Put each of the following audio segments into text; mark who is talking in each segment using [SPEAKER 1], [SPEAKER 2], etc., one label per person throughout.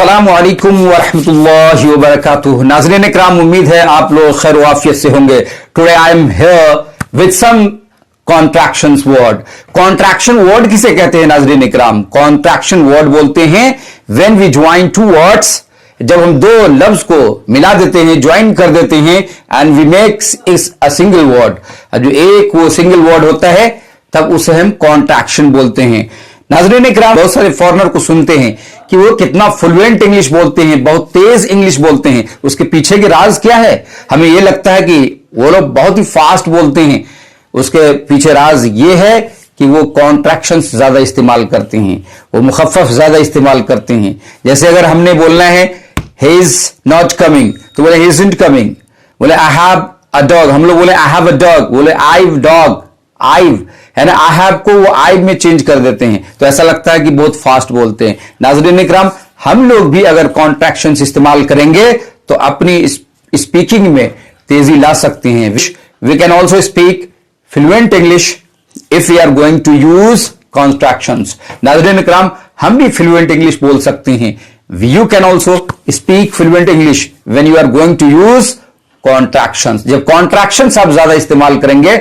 [SPEAKER 1] अस्सलामुअलैकुम वरहमतुल्लाहि वबरकातुहू। नाज़रीन इकराम, उम्मीद है आप लोग खैर वाफियत से होंगे। Today I am here with some contractions word. Contraction word किसे कहते हैं नाज़रीन इकराम? कॉन्ट्रैक्शन वर्ड बोलते हैं when we join two words, जब हम दो लफ्ज को मिला देते हैं, ज्वाइन कर देते हैं, and we make a single word. जो एक वो सिंगल वर्ड होता है तब उसे हम कॉन्ट्रैक्शन बोलते हैं। नाज़रीन इकराम, बहुत सारे फॉरेनर को सुनते हैं कि वो कितना फ्लुएंट इंग्लिश बोलते हैं, बहुत तेज इंग्लिश बोलते हैं। उसके पीछे की राज क्या है? हमें यह लगता है कि वो लोग बहुत ही फास्ट बोलते हैं। उसके पीछे राज ये है कि वो कॉन्ट्रैक्शंस ज्यादा इस्तेमाल करते हैं, वो मुखफ़फ़ ज्यादा इस्तेमाल करते हैं। जैसे अगर हमने बोलना है ही इज नॉट कमिंग, तो बोले ही इज़न्ट कमिंग। बोले आई हैव अ डॉग, हम लोग बोले आई हैव अ डॉग, बोले आईव डॉग, आईव है ना, आई हैव को वो आईव में चेंज कर देते हैं, तो ऐसा लगता है कि बहुत फास्ट बोलते हैं। नाज़रीन इकराम, हम लोग भी अगर कॉन्ट्रैक्शंस इस्तेमाल करेंगे तो अपनी स्पीकिंग में तेजी ला सकते हैं। We can also speak fluent English if we are going to use contractions. नाज़रीन इकराम, हम भी फ्लुएंट इंग्लिश बोल सकते हैं। You can also speak fluent English when you are going to use contractions. जब कॉन्ट्रैक्शंस आप ज्यादा इस्तेमाल करेंगे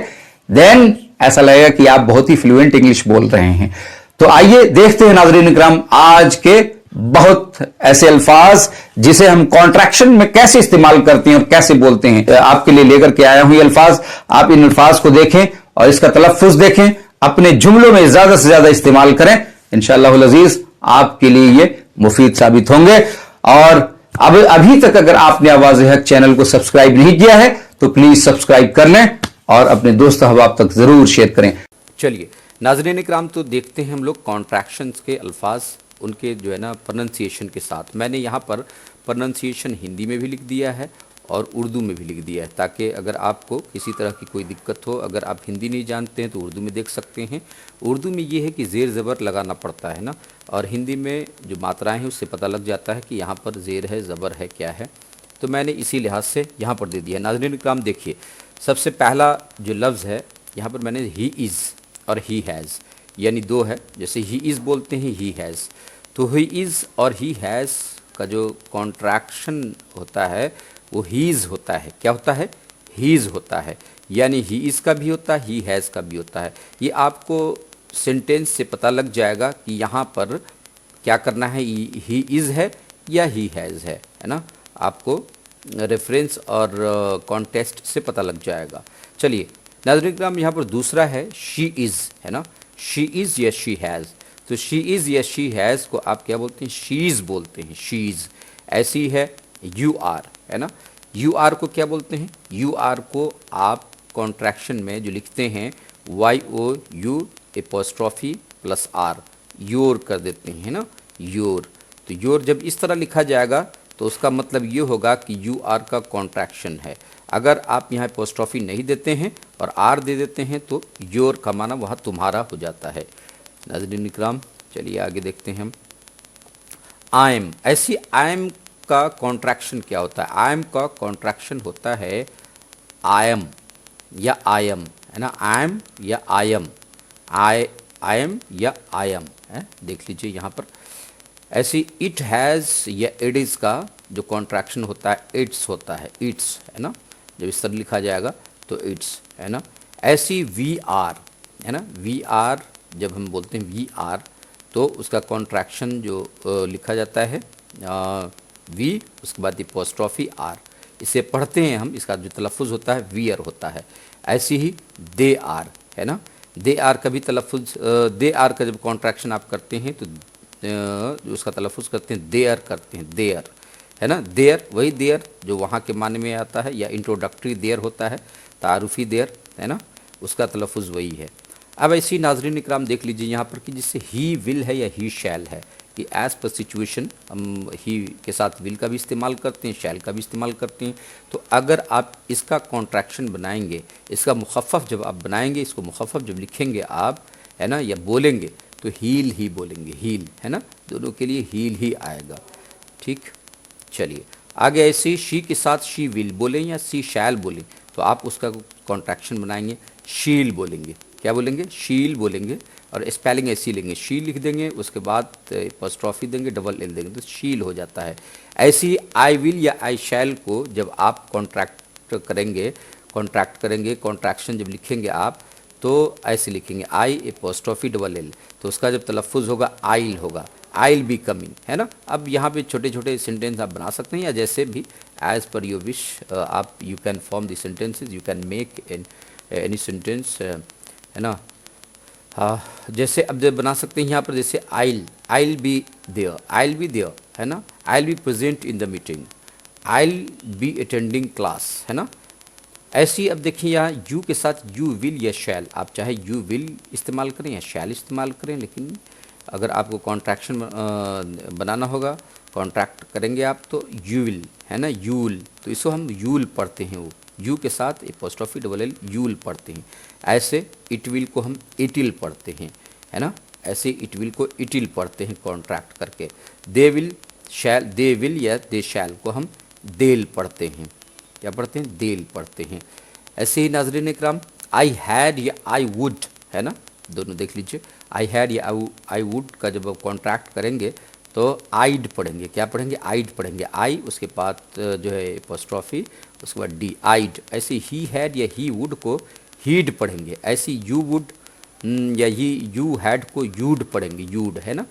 [SPEAKER 1] देन ऐसा लगेगा कि आप बहुत ही फ्लुएंट इंग्लिश बोल रहे हैं। तो आइए देखते हैं नाज़रीन इकराम आज के बहुत ऐसे अल्फाज जिसे हम कॉन्ट्रैक्शन में कैसे इस्तेमाल करते हैं और कैसे बोलते हैं। आपके लिए लेकर के आया हूं ये अल्फाज। आप इन अल्फाज को देखें और इसका तलफ्फुज देखें, अपने जुमलों में ज्यादा से ज्यादा इस्तेमाल करें। इंशाअल्लाह अज़ीज आपके लिए ये मुफीद साबित होंगे। और अब अभी तक अगर आपने आवाज़ हक चैनल को सब्सक्राइब नहीं किया है तो प्लीज सब्सक्राइब कर लें और अपने दोस्त अहबाब तक जरूर शेयर करें।
[SPEAKER 2] चलिए नाज़रीन इकराम, तो देखते हैं हम लोग कॉन्ट्रैक्शंस के अल्फाज, उनके जो है ना प्रोनंसिएशन के साथ। मैंने यहाँ पर प्रोनंसिएशन हिंदी में भी लिख दिया है और उर्दू में भी लिख दिया है, ताकि अगर आपको किसी तरह की कोई दिक्कत हो, अगर आप हिंदी नहीं जानते हैं तो उर्दू में देख सकते हैं। उर्दू में ये है कि ज़ेर ज़बर लगाना पड़ता है ना, और हिंदी में जो मात्राएँ हैं उससे पता लग जाता है कि यहाँ पर ज़ेर है, ज़बर है, क्या है। तो मैंने इसी लिहाज से यहाँ पर दे दिया। नाज़रीन इकराम देखिए, सबसे पहला जो लफ्ज़ है यहाँ पर मैंने ही इज़ और ही हैज़, यानी दो है। जैसे ही इज़ बोलते हैं, ही हैज़, तो ही इज़ और ही हैज़ का जो कॉन्ट्रैक्शन होता है वो हीज़ होता है। क्या होता है? हीज़ होता है। यानी ही इज़ का भी होता है, ही हैज़ का भी होता है। ये आपको सेंटेंस से पता लग जाएगा कि यहाँ पर क्या करना है, ही इज़ है या ही हैज़ है ना। आपको रेफरेंस और कॉन्टेस्ट से पता लग जाएगा। चलिए नाज़रीन इकराम, यहाँ पर दूसरा है शी इज़, है ना। शी इज़ या शी हैज़, तो शी इज़ या शी हैज़ को आप क्या बोलते हैं? शीज़ बोलते हैं, शीज़। ऐसी है यू आर, है ना। यू आर को क्या बोलते हैं? यू आर को आप कॉन्ट्रैक्शन में जो लिखते हैं Y O U apostrophe plus R, your कर देते हैं, है ना, योर। तो योर जब इस तरह लिखा जाएगा तो उसका मतलब ये होगा कि यू आर का कॉन्ट्रैक्शन है। अगर आप यहाँ एपोस्ट्रॉफी नहीं देते हैं और आर दे देते हैं तो योर का माना वहाँ तुम्हारा हो जाता है। नाज़रीन इकराम, चलिए आगे देखते हैं हम। आई एम, ऐसी आई एम का कॉन्ट्रैक्शन क्या होता है? आई एम का कॉन्ट्रैक्शन होता है आई एम या आई एम, है ना। आई एम या आई एम, आई एम या आई एम है। देख लीजिए यहाँ पर ऐसी इट हैज़ या इट इज़ का जो कॉन्ट्रैक्शन होता है इट्स होता है, इट्स, है ना। जब इस तरह लिखा जाएगा तो इट्स, है ना। ऐसी वी आर, है ना, वी आर जब हम बोलते हैं वी आर तो उसका कॉन्ट्रैक्शन जो लिखा जाता है वी, उसके बाद एपोस्ट्रॉफी आर। इसे पढ़ते हैं हम, इसका जो तलफ़ुज़ होता है वियर होता है। ऐसी ही दे आर, है ना। दे आर का भी तलफ़ुज़, दे आर का जब कॉन्ट्रैक्शन आप करते हैं तो उसका तलफ़ुज़ करते हैं देयर, करते हैं देयर, है ना। देयर, वही देयर जो वहाँ के माने में आता है, या इंट्रोडक्टरी देयर होता है, तारुफ़ी देयर, है ना, उसका तलफ़ुज़ वही है। अब ऐसी नाज़रीन इकराम देख लीजिए यहाँ पर कि जिससे ही विल है या ही शैल है, कि एज़ पर सिचुएशन हम ही के साथ विल का भी इस्तेमाल करते हैं, शैल का भी इस्तेमाल करते हैं। तो अगर आप इसका कॉन्ट्रैक्शन बनाएंगे, इसका मुखफ़फ़ जब आप बनाएंगे, इसको मुखफ़फ़ जब लिखेंगे आप, है ना, या बोलेंगे तो हील ही बोलेंगे, हील, है ना, दोनों के लिए हील ही आएगा। ठीक, चलिए आगे। ऐसे शी के साथ शी विल बोलें या शी शैल बोलें तो आप उसका कॉन्ट्रैक्शन बनाएंगे, शील बोलेंगे, क्या बोलेंगे, शील बोलेंगे, और स्पेलिंग ऐसी लेंगे, शील लिख देंगे, उसके बाद एपॉस्ट्रॉफी देंगे, डबल एल देंगे, तो शील हो जाता है। ऐसे ही आई विल या आई शैल को जब आप कॉन्ट्रैक्ट करेंगे, कॉन्ट्रैक्शन जब लिखेंगे आप, तो ऐसे लिखेंगे आई एपॉस्ट्रॉफी डबल एल, तो उसका जब तलफ़ुज़ होगा आइल होगा, आइल बी कमिंग, है ना। अब यहाँ पे छोटे छोटे सेंटेंस आप बना सकते हैं, या जैसे भी एज पर योर विश आप you can form the sentences, you can make any sentence, है ना। हाँ, जैसे अब जब बना सकते हैं यहाँ पर, जैसे आइल बी देयर, है ना, I'll be present in the meeting, I'll be attending class, है ना। ऐसी अब देखिए यहाँ यू के साथ यू विल या शैल, आप चाहे यू विल इस्तेमाल करें या शैल इस्तेमाल करें, लेकिन अगर आपको कॉन्ट्रैक्शन बनाना होगा, कॉन्ट्रैक्ट करेंगे आप, तो यू विल, है ना, यूल, तो इसको हम यूल पढ़ते हैं, वो यू के साथ एपॉस्ट्रॉफी डबल एल यूल पढ़ते हैं। ऐसे इट विल को हम इटिल पढ़ते हैं, है ना, ऐसे इट विल को इटिल पढ़ते हैं कॉन्ट्रैक्ट करके। दे विल या दे शैल को हम देल पढ़ते हैं, क्या पढ़ते हैं, देल पढ़ते हैं। ऐसे ही नाज़रीन इकराम, आई हैड या आई वुड, है ना, दोनों देख लीजिए, आई हैड या आई वुड का जब आप कॉन्ट्रैक्ट करेंगे तो आइड पढ़ेंगे, क्या पढ़ेंगे, आइड पढ़ेंगे, आई उसके बाद जो है एपॉस्ट्रॉफी, उसके बाद डी, आइड। ऐसे ही हैड या ही वुड को हीड पढ़ेंगे, ऐसे यू वुड या यू हैड को यूड पढ़ेंगे, यूड, है ना।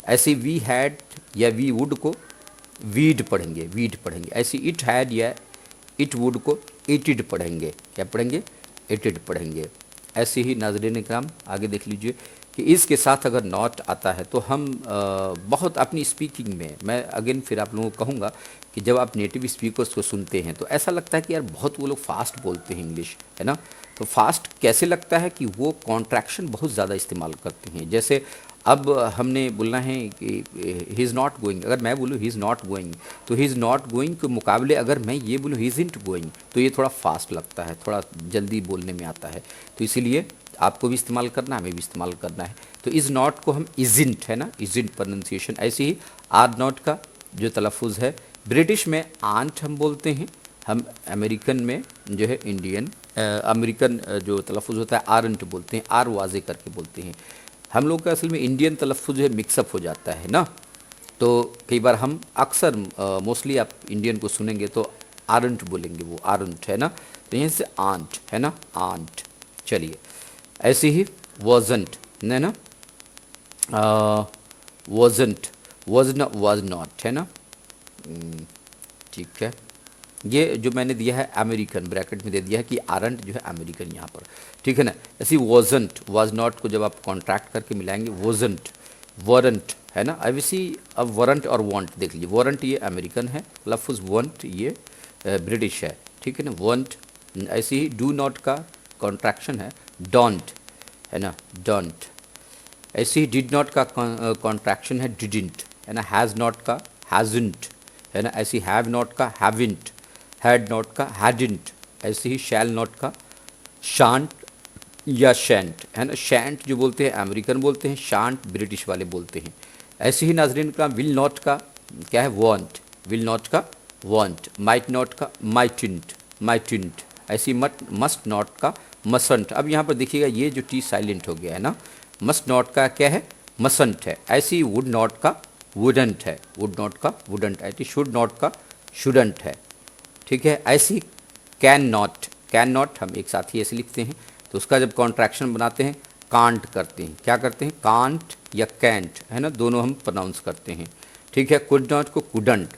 [SPEAKER 2] ऐसे वी हैड या वी वुड को वीड पढ़ेंगे, ऐसे इट हैड या इट वुड को इटिड पढ़ेंगे, क्या पढ़ेंगे, इटिड पढ़ेंगे। ऐसे ही नाज़रीन इकराम आगे देख लीजिए कि इसके साथ अगर नॉट आता है तो हम बहुत अपनी स्पीकिंग में, मैं अगेन फिर आप लोगों को कहूँगा कि जब आप नेटिव स्पीकर्स को सुनते हैं तो ऐसा लगता है कि यार बहुत वो लोग फास्ट बोलते हैं इंग्लिश, है ना। तो फास्ट कैसे लगता है कि वो कॉन्ट्रैक्शन बहुत ज़्यादा इस्तेमाल करते हैं। जैसे अब हमने बोलना है कि ही इज़ नॉट गोइंग, अगर मैं बोलूँ ही इज़ नॉट गोइंग, तो ही इज़ नॉट गोइंग के मुकाबले अगर मैं ये बोलूँ ही इज़न्ट गोइंग, तो ये थोड़ा फास्ट लगता है, थोड़ा जल्दी बोलने में आता है। तो इसीलिए आपको भी इस्तेमाल करना है, हमें भी इस्तेमाल करना है। तो इज़ नॉट को हम इज़न्ट, है ना, इज़न्ट प्रोनंसिएशन। ऐसे ही आर नॉट का जो तलफ़ुज़ है, ब्रिटिश में आंट हम बोलते हैं, हम अमेरिकन में जो है इंडियन अमेरिकन जो तलफ़ुज़ होता है आरंट बोलते हैं, आर वाजे करके बोलते हैं। हम लोग का असल में इंडियन तलफ़ुज़ जो है मिक्सअप हो जाता है ना, तो कई बार हम अक्सर मोस्टली आप इंडियन को सुनेंगे तो आरंट बोलेंगे, वो आरंट, है ना। तो यहाँ से आंट, है ना, आंट। चलिए ऐसे ही वॉजंट, है ना, वॉजंट, वाज नॉट, है ना, ठीक है। ये जो मैंने दिया है अमेरिकन, ब्रैकेट में दे दिया है कि आरंट जो है अमेरिकन यहाँ पर, ठीक है ना। ऐसे वॉजंट, वाज नॉट को जब आप कॉन्ट्रैक्ट करके मिलाएंगे वॉजंट, वारंट, है ना। अब इसी अब वारंट और वांट देख लीजिए, वारंट ये अमेरिकन है, लफ्ज़ वांट ये ब्रिटिश है, ठीक है ना, वांट। ऐसे ही डू नॉट का कॉन्ट्रैक्शन है डोंट, है ना, डोंट। ऐसे ही डिड नॉट का कॉन्ट्रैक्शन है डिडंट, है ना, हैज़ नॉट का हैज़ंट, है ना। ऐसे हैव नॉट का हैविंट, हैड नॉट का हैडिंट। ऐसे ही शैल नॉट का शांट या शैंट, है ना। शैंट जो बोलते हैं अमेरिकन बोलते हैं, शांट ब्रिटिश वाले बोलते हैं। ऐसे ही नाज़रीन का विल नॉट का क्या है वांट, विल नॉट का वांट। माइट नॉट का माइटिंट, माइटिंट। ऐसे ही मस्ट नॉट का मसंट। अब यहाँ पर देखिएगा ये जो टी साइलेंट हो गया है ना, मस्ट नॉट का क्या है, मसंट है। ऐसे ही वुड नॉट का वुडंट है, वुड नॉट का वुडंट है। शुड नॉट का शुडंट है, ठीक है। ऐसी कैन नॉट हम एक साथ ही ऐसे लिखते हैं, तो उसका जब कॉन्ट्रैक्शन बनाते हैं कांट करते हैं, क्या करते हैं, कांट या कैंट, है ना, दोनों हम प्रोनाउंस करते हैं, ठीक है। कुड नॉट को कुडंट,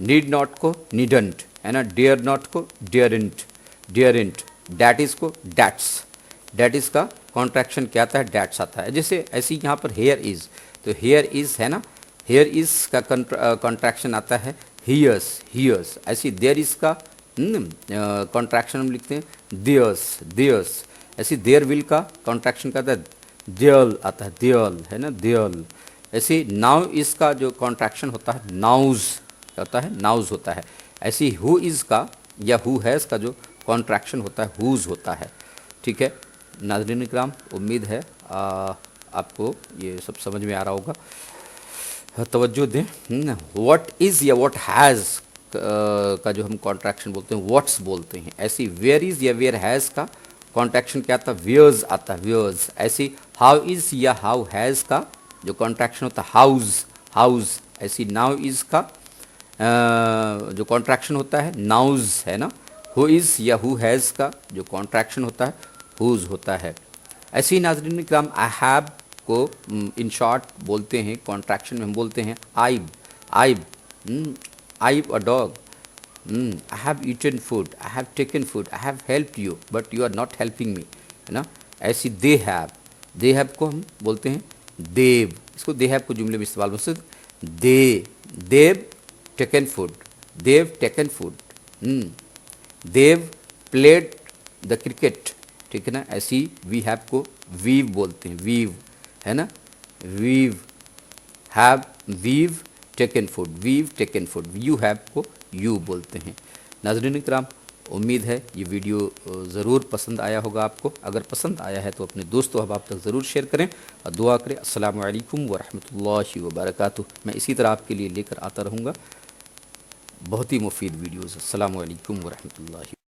[SPEAKER 2] नीड नॉट को नीडंट, है ना। डेयर नॉट को डेयरेंट, डेयरेंट। डैट इज़ को डैट्स, डैट इज़ का कॉन्ट्रैक्शन क्या आता है, डैट्स आता है। जैसे ऐसे ही यहाँ पर हेयर इज़, तो हेयर इज़, है ना, हेयर इज़ का कॉन्ट्रैक्शन आता है हियर्स, हियर्स। ऐसी देयर इज़ का कॉन्ट्रैक्शन हम लिखते हैं देयर्स, देयर्स। ऐसी देयर विल का कॉन्ट्रैक्शन का आता है देयल, आता है देयल, है ना, देयल। ऐसे नाउ इज़ का जो कॉन्ट्रैक्शन होता है नाउज, क्या होता है, नाउज होता है। ऐसी हु इज़ का या हु हैज़ का जो कॉन्ट्रैक्शन होता है हुज होता है, ठीक है। नाज़रीन इकराम उम्मीद है आपको ये सब समझ में आ रहा होगा, तवज्जो दें। व्हाट इज़ या व्हाट हैज़ का जो हम कॉन्ट्रैक्शन बोलते हैं व्हाट्स बोलते हैं। ऐसी वेयर इज़ या वेयर हैज़ का कॉन्ट्रैक्शन क्या आता है, वेयर्स आता है, वेयर्स। ऐसे हाउ इज़ या हाउ हैज़ का जो कॉन्ट्रैक्शन होता है हाउस, हाउस। ऐसी नाउ इज़ का जो कॉन्ट्रैक्शन होता है नाउज है ना। हु इज़ या हु हैज़ का जो कॉन्ट्रैक्शन होता है हुज होता है। ऐसे ही नाज़रीन इकराम आई हैव को इन शॉर्ट बोलते हैं, कॉन्ट्रैक्शन में हम बोलते हैं I've, I've, I've a dog, I have eaten food, I have taken food, I have helped you but you are not helping me, है ना। ऐसी दे हैव को हम बोलते हैं देव। इसको दे हैव को जुमले में इस्तेमाल कर सकते, they've taken food, they've taken food, they've played the cricket, ठीक है ना। ऐसी वी हैव को वीव बोलते हैं, वीव, है ना, we've, have, we've taken food, we've taken food. You have को यू बोलते हैं। नाज़रीन इकराम, उम्मीद है ये वीडियो ज़रूर पसंद आया होगा आपको। अगर पसंद आया है तो अपने दोस्तों अहबाब तक ज़रूर शेयर करें और दुआ करें। अस्सलामु अलैकुम व रहमतुल्लाहि व बरकातुहू। मैं इसी तरह आपके लिए लेकर आता रहूँगा बहुत ही मुफीद वीडियोज़। अस्सलामु अलैकुम व रहमतुल्लाहि।